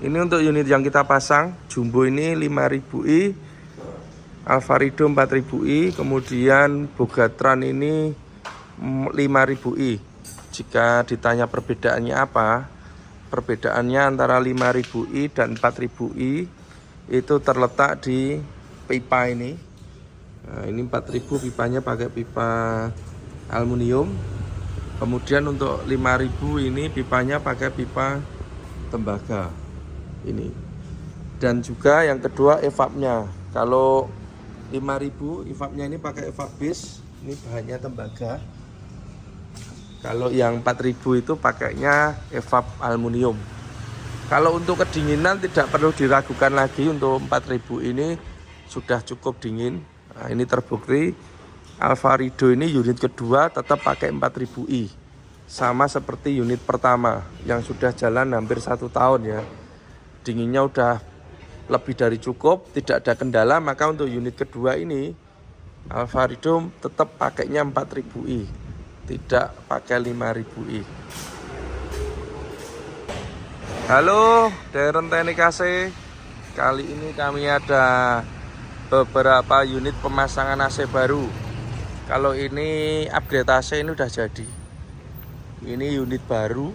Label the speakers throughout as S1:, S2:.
S1: Ini untuk unit yang kita pasang, Jumbo ini 5000i, Alvarido 4000i, kemudian Bogatran ini 5000i. Jika ditanya perbedaannya apa, perbedaannya antara 5000i dan 4000i itu terletak di pipa ini. Nah, ini 4000 pipanya pakai pipa aluminium. Kemudian untuk 5000 ini pipanya pakai pipa tembaga ini. Dan juga yang kedua evapnya. Kalau 5000 evapnya ini pakai evap base, ini bahannya tembaga. Kalau yang 4000 itu pakainya evap aluminium. Kalau untuk kedinginan tidak perlu diragukan lagi, untuk 4000 ini sudah cukup dingin. Nah, ini terbukti Alvarido ini unit kedua tetap pakai 4000i. Sama seperti unit pertama yang sudah jalan hampir 1 tahun ya. Dinginnya udah lebih dari cukup, tidak ada kendala. Maka untuk unit kedua ini Alvarido tetap pakainya 4000i, tidak pakai 5000i. Halo Darren Teknik AC. Kali ini kami ada beberapa unit pemasangan AC baru. Kalau ini upgrade AC ini udah jadi. Ini unit baru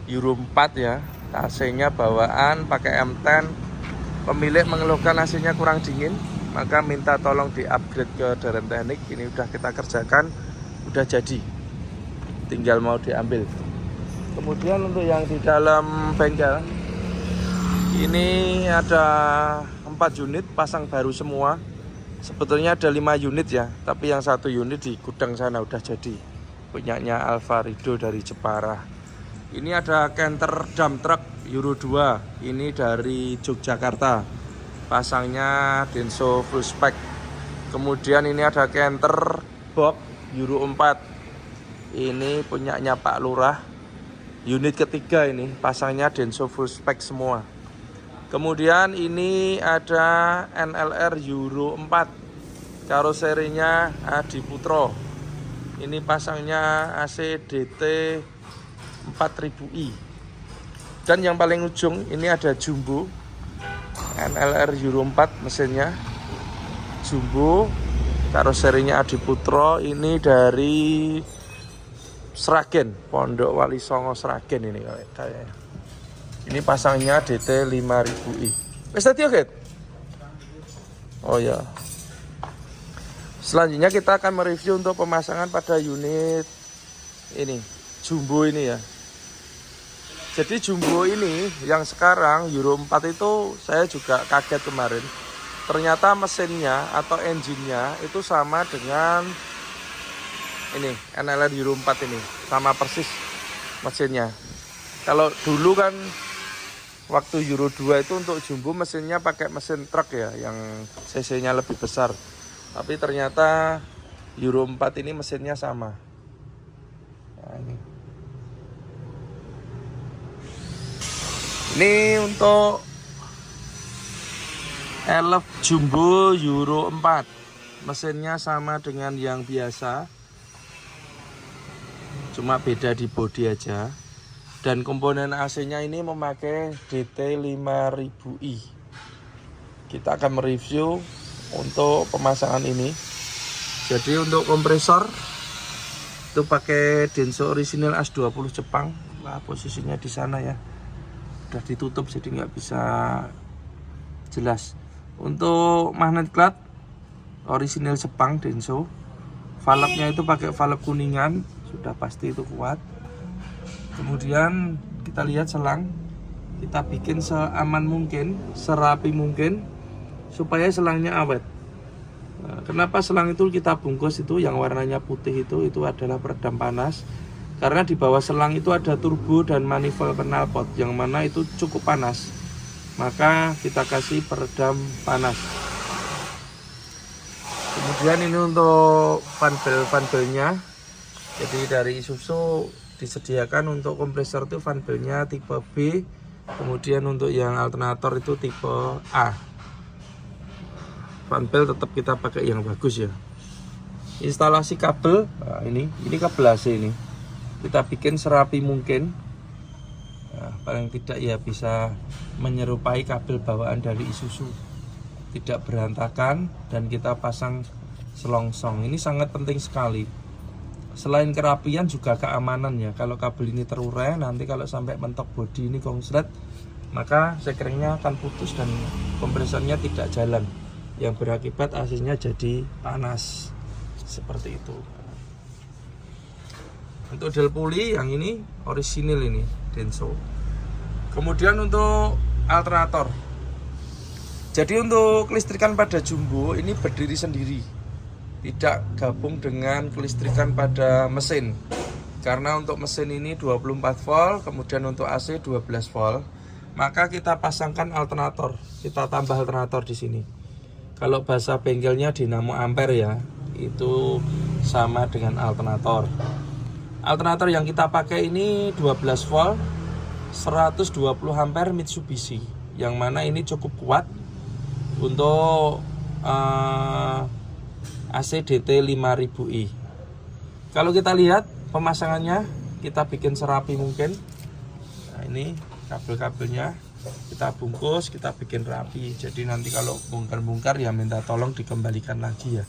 S1: Euro 4 ya. AC-nya bawaan pakai M10. Pemilik mengeluhkan AC-nya kurang dingin, maka minta tolong di-upgrade ke Darren Teknik. Ini udah kita kerjakan, udah jadi. Tinggal mau diambil. Kemudian untuk yang di dalam bengkel, ini ada 4 unit pasang baru semua. Sebetulnya ada 5 unit ya, tapi yang 1 unit di gudang sana udah jadi. Punyanya Alvarido dari Jepara. Ini ada Canter dump truck Euro 2. Ini dari Yogyakarta. Pasangnya Denso full spec. Kemudian ini ada Canter box Euro 4. Ini punyanya Pak Lurah. Unit ketiga ini pasangnya Denso full spec semua. Kemudian ini ada NLR Euro 4. Karoserinya Adi Putro. Ini pasangnya AC DT 4000i. Dan yang paling ujung ini ada Jumbo NLR Euro 4 mesinnya Jumbo, karoserinya Adi Putro. Ini dari Sragen, Pondok Wali Songo Sragen ini kayaknya. Ini pasangnya DT 5000i. Wes tadi oke? Oh ya. Selanjutnya kita akan mereview untuk pemasangan pada unit ini Jumbo ini ya. Jadi Jumbo ini yang sekarang Euro 4 itu saya juga kaget kemarin. Ternyata mesinnya atau engine-nya itu sama dengan ini NLR Euro 4 ini. Sama persis mesinnya. Kalau dulu kan waktu Euro 2 itu untuk Jumbo mesinnya pakai mesin truk ya, yang cc-nya lebih besar. Tapi ternyata Euro 4 ini mesinnya sama. Nah, ini untuk Elf Jumbo Euro 4. Mesinnya sama dengan yang biasa, cuma beda di bodi aja. Dan komponen AC-nya ini memakai DT 5000i. Kita akan mereview untuk pemasangan ini. Jadi untuk kompresor itu pakai Denso original AS20 Jepang. Nah, posisinya di sana ya. Udah ditutup jadi nggak bisa jelas. Untuk magnet clutch original Jepang Denso. Valve-nya itu pakai valve kuningan, sudah pasti itu kuat. Kemudian kita lihat selang, kita bikin seaman mungkin, serapi mungkin supaya selangnya awet. Nah, kenapa selang itu kita bungkus itu yang warnanya putih itu adalah peredam panas. Karena di bawah selang itu ada turbo dan manifold knalpot yang mana itu cukup panas. Maka kita kasih peredam panas. Kemudian ini untuk fanbel-fanbelnya. Jadi dari Isuzu disediakan untuk kompresor itu fanbelnya tipe B. Kemudian untuk yang alternator itu tipe A. Fanbel tetap kita pakai yang bagus ya. Instalasi kabel, nah ini kabel AC ini. Kita bikin serapi mungkin. Nah, paling tidak ya bisa menyerupai kabel bawaan dari Isuzu, tidak berantakan, dan kita pasang selongsong. Ini sangat penting sekali. Selain kerapian juga keamanan ya. Kalau kabel ini terurai, nanti kalau sampai mentok bodi ini konslet, maka sekringnya akan putus dan kompresornya tidak jalan, yang berakibat AC-nya jadi panas seperti itu. Untuk del puli yang ini orisinil, ini Denso. Kemudian untuk alternator, jadi untuk kelistrikan pada jumbo ini berdiri sendiri, tidak gabung dengan kelistrikan pada mesin. Karena untuk mesin ini 24 volt, kemudian untuk AC 12 volt, maka kita pasangkan alternator, kita tambah alternator di sini. Kalau bahasa bengkelnya dinamo ampere ya, itu sama dengan alternator. Alternator yang kita pakai ini 12 volt 120 ampere Mitsubishi, yang mana ini cukup kuat untuk AC DT 5000i. Kalau kita lihat pemasangannya, kita bikin serapi mungkin. Nah, ini kabel-kabelnya kita bungkus, kita bikin rapi. Jadi nanti kalau bongkar-bongkar ya minta tolong dikembalikan lagi ya.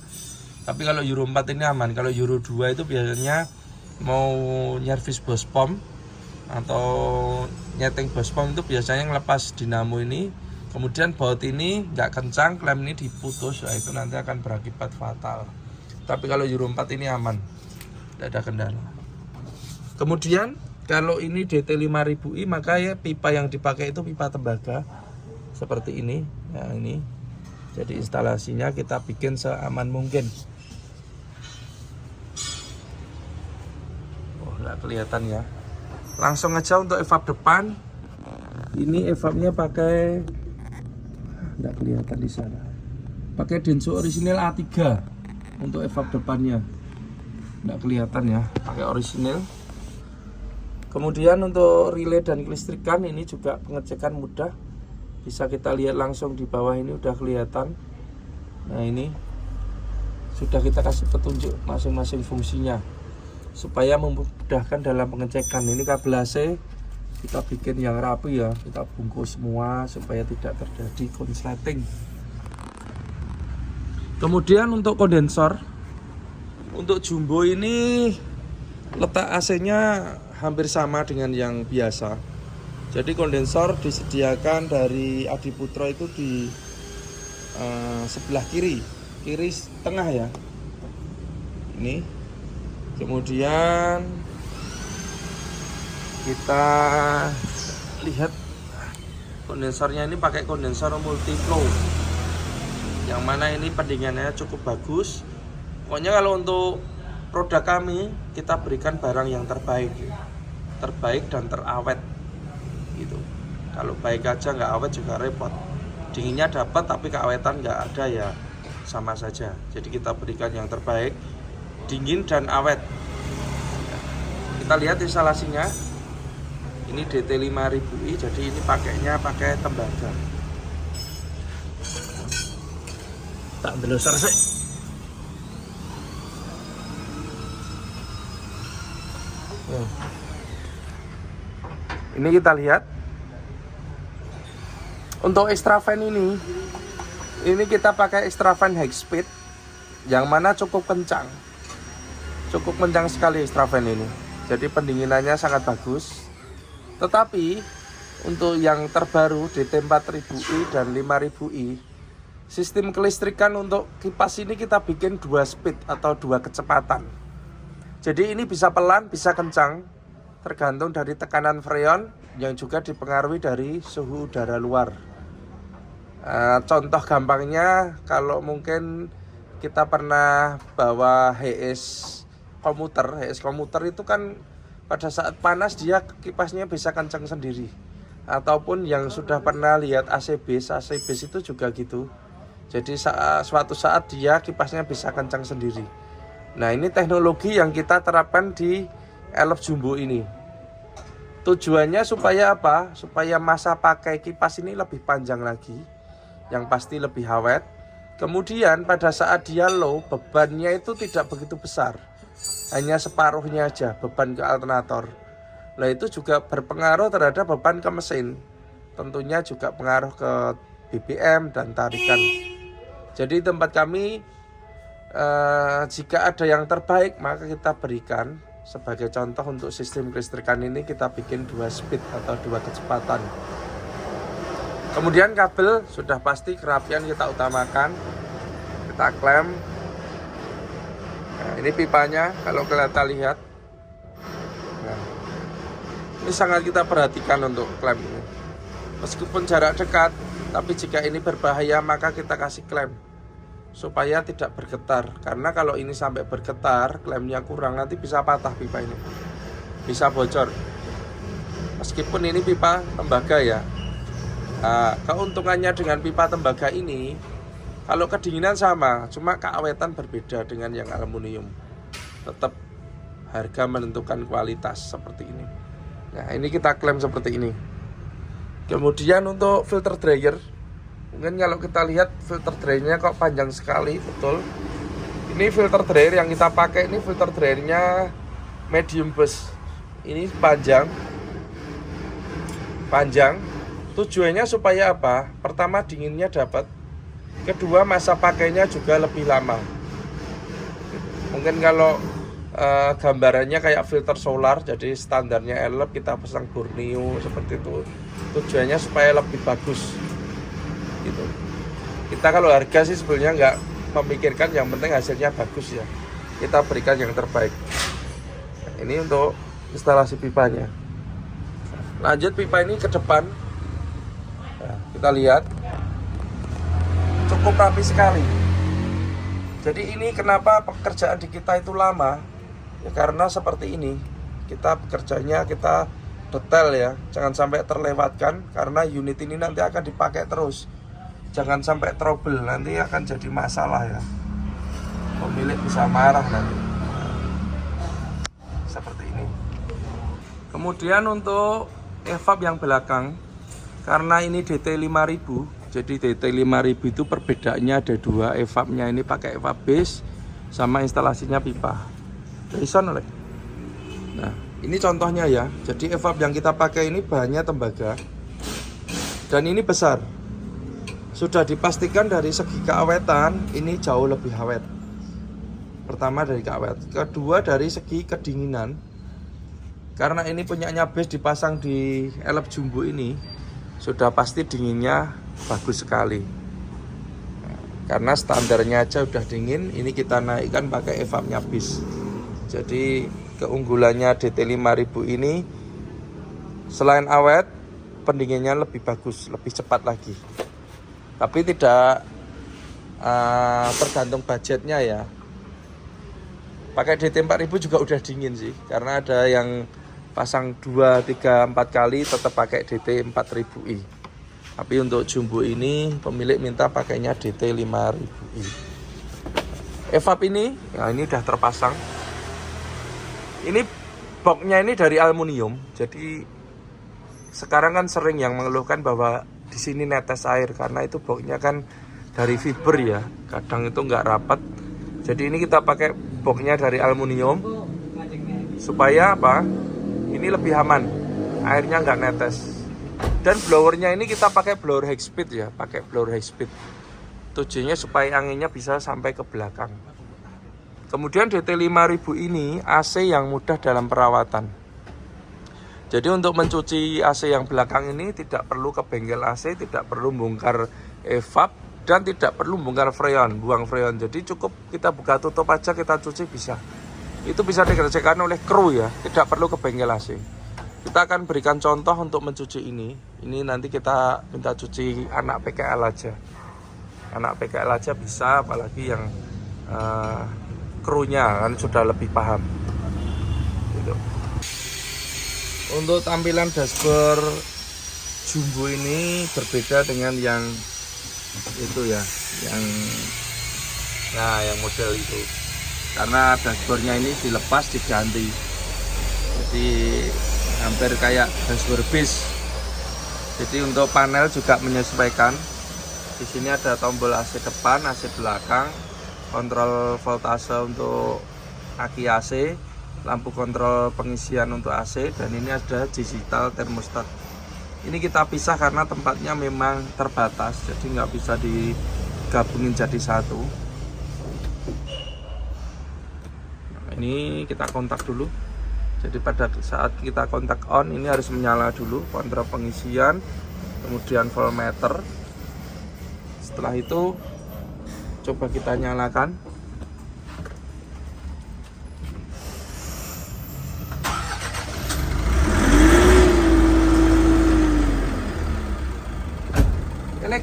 S1: Tapi kalau Euro 4 ini aman. Kalau Euro 2 itu biasanya mau nyervis bospom atau nyeting bospom itu biasanya ngelepas dinamo ini, kemudian baut ini nggak kencang, klem ini diputus, ya itu nanti akan berakibat fatal. Tapi kalau Euro 4 ini aman, tidak ada kendala. Kemudian kalau ini DT 5000i, maka ya pipa yang dipakai itu pipa tembaga seperti ini. Nah ini, jadi instalasinya kita bikin seaman mungkin. Nggak kelihatan ya. Langsung aja untuk evap depan. Ini evapnya pakai, nggak kelihatan di sana. Pakai Denso orisinil A3 untuk evap depannya. Nggak kelihatan ya. Pakai orisinil. Kemudian untuk relay dan kelistrikan ini juga pengecekan mudah. Bisa kita lihat langsung di bawah ini udah kelihatan. Nah ini sudah kita kasih petunjuk masing-masing fungsinya, supaya memudahkan dalam pengecekan. Ini kabel AC kita bikin yang rapi ya, kita bungkus semua supaya tidak terjadi konsleting. Kemudian untuk kondensor, untuk jumbo ini letak AC-nya hampir sama dengan yang biasa. Jadi kondensor disediakan dari Adiputro itu di sebelah kiri tengah ya. Ini. Kemudian kita lihat kondensornya, ini pakai kondensor multiflow, yang mana ini pendinginannya cukup bagus. Pokoknya kalau untuk produk kami, kita berikan barang yang terbaik dan terawet gitu. Kalau baik aja nggak awet juga repot. Dinginnya dapat tapi keawetan nggak ada ya sama saja. Jadi kita berikan yang terbaik, dingin dan awet. Kita lihat instalasinya. Ini DT 5000i, jadi ini pakainya pakai tembaga. Tak ndelosar sih. Ini kita lihat untuk extra fan ini kita pakai extra fan high speed, yang mana cukup kencang sekali extra fan ini. Jadi pendinginannya sangat bagus. Tetapi untuk yang terbaru DT 4000i dan 5000i, sistem kelistrikan untuk kipas ini kita bikin 2 speed atau 2 kecepatan. Jadi ini bisa pelan, bisa kencang, tergantung dari tekanan freon yang juga dipengaruhi dari suhu udara luar. Contoh gampangnya, kalau mungkin kita pernah bawa HS komuter itu kan pada saat panas dia kipasnya bisa kencang sendiri. Ataupun yang sudah pernah lihat AC base itu juga gitu. Jadi suatu saat dia kipasnya bisa kencang sendiri. Nah ini teknologi yang kita terapkan di Elf Jumbo ini. Tujuannya supaya apa? Supaya masa pakai kipas ini lebih panjang lagi, yang pasti lebih awet. Kemudian pada saat dia low, bebannya itu tidak begitu besar, hanya separuhnya aja beban ke alternator. Nah itu juga berpengaruh terhadap beban ke mesin. Tentunya juga pengaruh ke BBM dan tarikan. Jadi tempat kami jika ada yang terbaik maka kita berikan. Sebagai contoh untuk sistem kelistrikan ini kita bikin 2 speed atau 2 kecepatan. Kemudian kabel sudah pasti kerapian kita utamakan. Kita klem. Nah, ini pipanya kalau kita lihat. Nah, ini sangat kita perhatikan untuk klem ini. Meskipun jarak dekat, tapi jika ini berbahaya maka kita kasih klem supaya tidak bergetar. Karena kalau ini sampai bergetar, klemnya kurang, nanti bisa patah pipa ini, bisa bocor. Meskipun ini pipa tembaga ya. Nah, keuntungannya dengan pipa tembaga ini, kalau kedinginan sama, cuma keawetan berbeda dengan yang aluminium. Tetap harga menentukan kualitas seperti ini. Nah ini kita klaim seperti ini. Kemudian untuk filter dryer, mungkin kalau kita lihat filter dryernya kok panjang sekali, betul. Ini filter dryer yang kita pakai, ini filter dryernya medium burst. Ini panjang. Tujuannya supaya apa? Pertama dinginnya dapat, kedua masa pakainya juga lebih lama. Mungkin kalau gambarannya kayak filter solar, jadi standarnya elep, kita pasang Borneo seperti itu. Tujuannya supaya lebih bagus gitu. Kita kalau harga sih sebenarnya nggak memikirkan, yang penting hasilnya bagus ya. Kita berikan yang terbaik. Ini untuk instalasi pipanya. Lanjut pipa ini ke depan. Nah, kita lihat cukup rapi sekali. Jadi ini kenapa pekerjaan di kita itu lama? Ya karena seperti ini. Kita bekerjanya kita detail ya. Jangan sampai terlewatkan karena unit ini nanti akan dipakai terus. Jangan sampai trouble, nanti akan jadi masalah ya. Pemilik bisa marah nanti. Seperti ini. Kemudian untuk evap yang belakang, karena ini DT 5000, jadi DT 5000 itu perbedaannya ada dua. Evapnya ini pakai evap base sama instalasinya pipa. Reson oleh. Nah, ini contohnya ya. Jadi evap yang kita pakai ini bahannya tembaga. Dan ini besar. Sudah dipastikan dari segi keawetan ini jauh lebih awet. Pertama dari keawet, kedua dari segi kedinginan. Karena ini punyanya base dipasang di elep jumbo ini, sudah pasti dinginnya bagus sekali. Karena standarnya aja udah dingin, ini kita naikkan pakai evapnya base. Jadi keunggulannya DT 5000 ini selain awet, pendinginnya lebih bagus, lebih cepat lagi. Tapi tidak tergantung budgetnya ya. Pakai DT 4000 juga udah dingin sih, karena ada yang pasang 2, 3, 4 kali tetap pakai DT 4000i. Tapi untuk jumbo ini pemilik minta pakainya DT 5000i. Evap ini, ya ini udah terpasang. Ini boxnya ini dari aluminium. Jadi sekarang kan sering yang mengeluhkan bahwa di sini netes air karena itu boxnya kan dari fiber ya. Kadang itu nggak rapat. Jadi ini kita pakai boxnya dari aluminium supaya apa? Ini lebih aman, airnya nggak netes. Dan blowernya ini kita pakai blower high speed ya, pakai blower high speed. Tujuannya supaya anginnya bisa sampai ke belakang. Kemudian DT 5000 ini AC yang mudah dalam perawatan. Jadi untuk mencuci AC yang belakang ini tidak perlu ke bengkel AC, tidak perlu bongkar evap, dan tidak perlu bongkar freon, buang freon. Jadi cukup kita buka tutup aja, kita cuci bisa. Itu bisa dikerjakan oleh kru ya, tidak perlu ke bengkel AC. Kita akan berikan contoh untuk mencuci ini. Ini nanti kita minta cuci anak PKL aja. Anak PKL aja bisa, apalagi yang krunya kan sudah lebih paham. Gitu. Untuk tampilan dashboard jumbo ini berbeda dengan yang itu ya, yang model itu. Karena dashboardnya ini dilepas diganti, jadi hampir kayak dashboard base. Jadi untuk panel juga menyesuaikan. Di sini ada tombol AC depan, AC belakang, kontrol voltase untuk aki AC, lampu kontrol pengisian untuk AC, dan ini ada digital thermostat. Ini kita pisah karena tempatnya memang terbatas, jadi nggak bisa digabungin jadi satu. Nah, ini kita kontak dulu. Jadi pada saat kita kontak on, ini harus menyala dulu kontrol pengisian, kemudian voltmeter. Setelah itu coba kita nyalakan.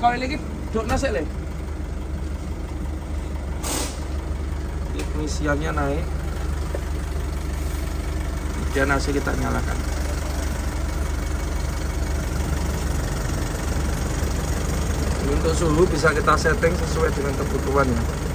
S1: Kalau ini dok nasi le, ini pengisiannya naik, kemudian nasi kita nyalakan. Ini untuk suhu bisa kita setting sesuai dengan kebutuhannya.